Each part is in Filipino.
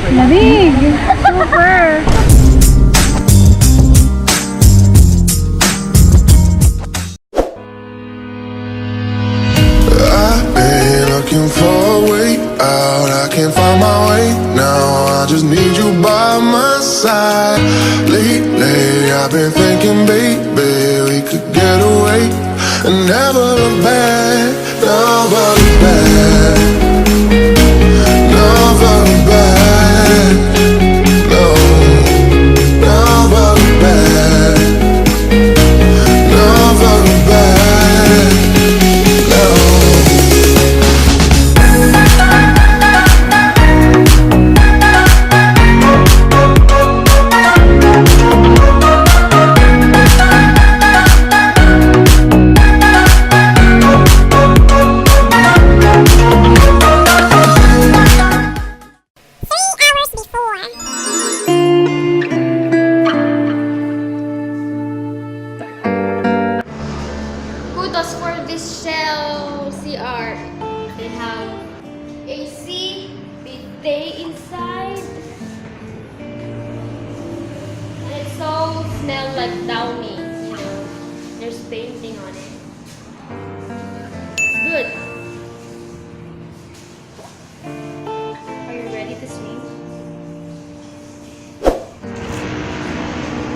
Lamig! Super! I've been looking for a way out. I can't find my way now. I just need you by my side. Lately, I've been thinking, baby, we could get away and never look back. Never look back. Never look back. No. Never look back. Never look back. No. Kudos for this shell CR. They have AC, bidet inside, and it's all smell like downy. You know, there's painting on it. Good. Are you ready to swim?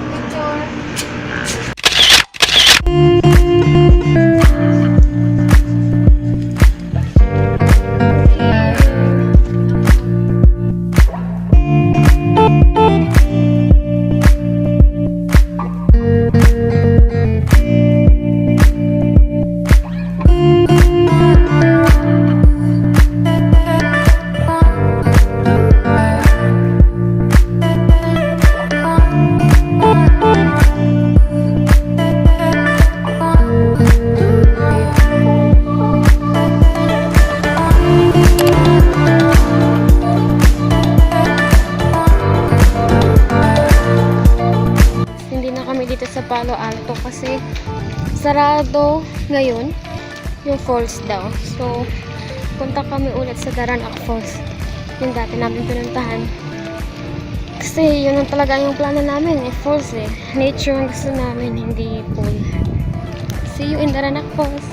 Picture. Palo Alto kasi sarado ngayon yung falls daw. So, punta kami ulit sa Daranac Falls. Yung dati namin pinuntahan. Kasi yun ang talaga yung plano namin, falls eh. Nature ang gusto namin, hindi pool. See you in Daranac Falls.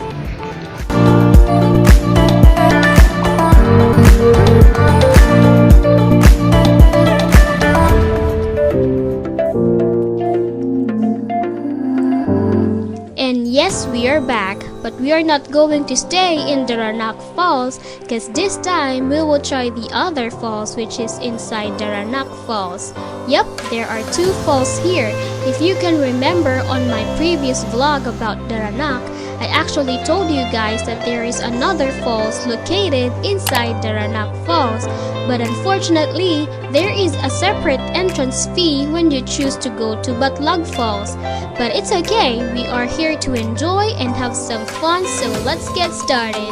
Yes, we are back, but we are not going to stay in Daranac Falls because this time we will try the other falls which is inside Daranac Falls. Yep, there are two falls here. If you can remember on my previous vlog about Daranac, I actually told you guys that there is another falls located inside Daranac Falls, but unfortunately, there is a separate entrance fee when you choose to go to Batlag Falls. But it's okay, we are here to enjoy and have some fun, so let's get started.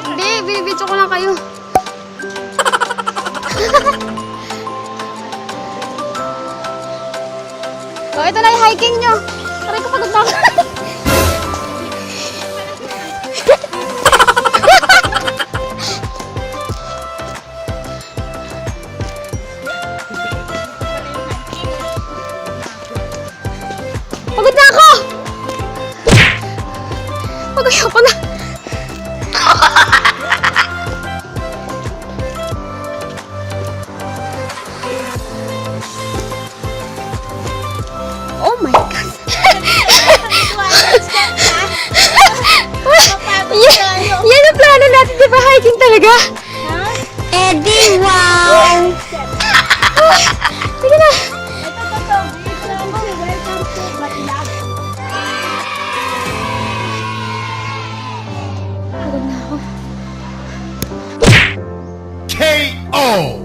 Hindi, binibidyo ko lang kayo. Oh, ito na yung hiking nyo. Aray ko, pagod na ako. Pagod na ako! Pagod ako na. Oh my God! Yan ang plano natin, di ba? Hiking talaga? Eddie, wow! Sige na! Pagod na ako. K.O.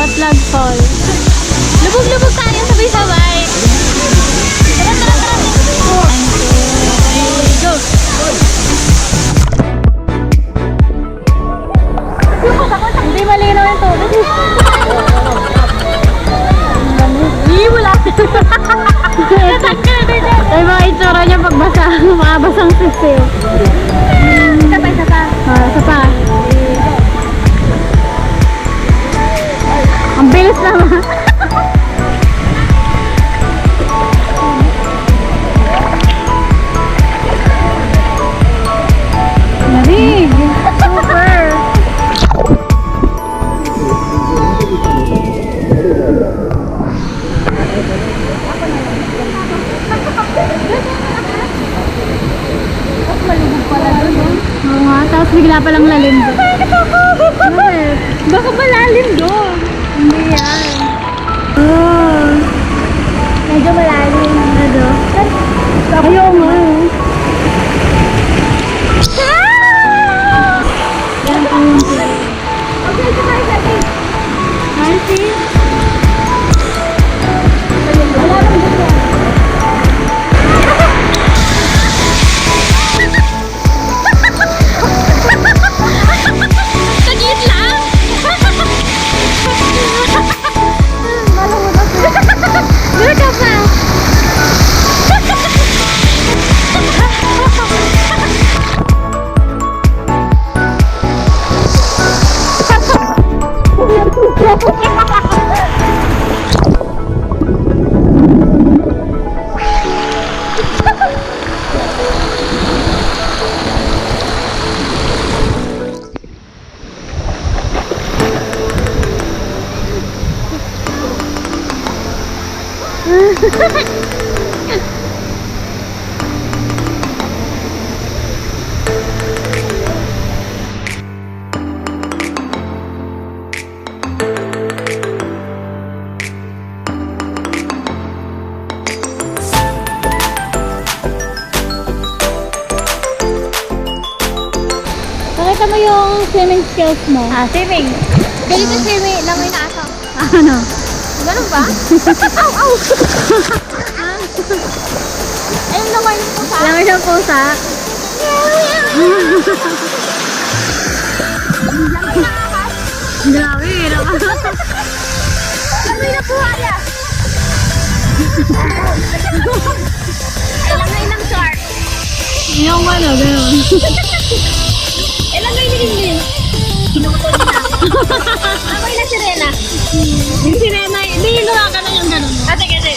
Batlag Falls. Lubog-lubog tayo sabay-sabay. Tara, tara, tara. Go. Hindi malinaw yung tubig. Wala. Ay, mga itsura niya pagbasa. Makabasang sisiw. Isa pa, isa pa. Isa pa. Ang bilis naman. Lamig. Super. Malubog pala doon, no? Oo nga, tapos bigla palang lalim doon. Baka malalim doon. Hindi yan. Oh. Medyo malalim. Medyo? Ayaw nga. Yan pa yung sila. Okay, sabay natin. Nancy? Wala lang dito. Sagit lang. Dito ka pa. Pakita mo yung swimming skills mo. Swimming. Ganito swimming lang may naasang. Ano? Ganun ba? Aw, aw! Ayun naman yung pusa. Langoy siyang pusa. Grabe, hirap. Langoy na puha niya. Langoy ng shark. Yung ano, gano'n. Langoy ni Rinlin. Kinukutol niya. Langoy na sirena. Yung sirena, hindi yung ka na yung gano'n. Ate, kasi.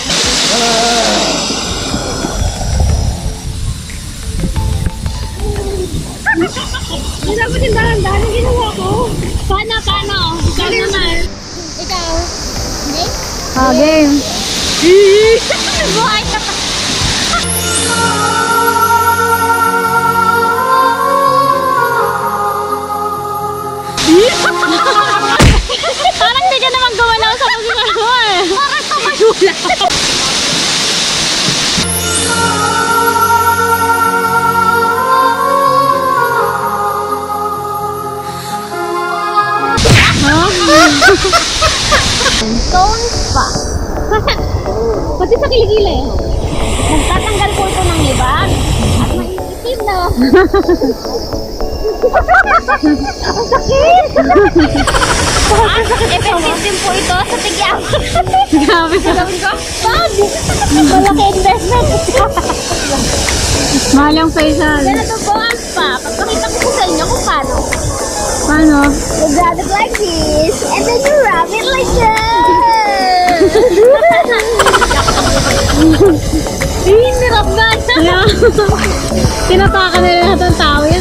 Ang dapat yung dahan-dahan yung ginawa ko. Paano? Ikaw naman. Ikaw. Game? Game. Buhay ka pa. Parang di ka naman gumalaw sa posisyon mo eh. Parang tumayula. Stone spa. Pati sa kilikili. Magtatanggal po ito ng libag. At maiitim na. Ang sakit! Effective din po ito sa tigyan. Grabe ka. Gawin ko, pag! Malaki investment. Mahal yung facial. Ganito po ang spa. Pagpakita ko po sa inyo kung paano. Paano? You grab it like this, and then you rub it like that. Hinirap na. Tinatakan na lahat ng tao yan.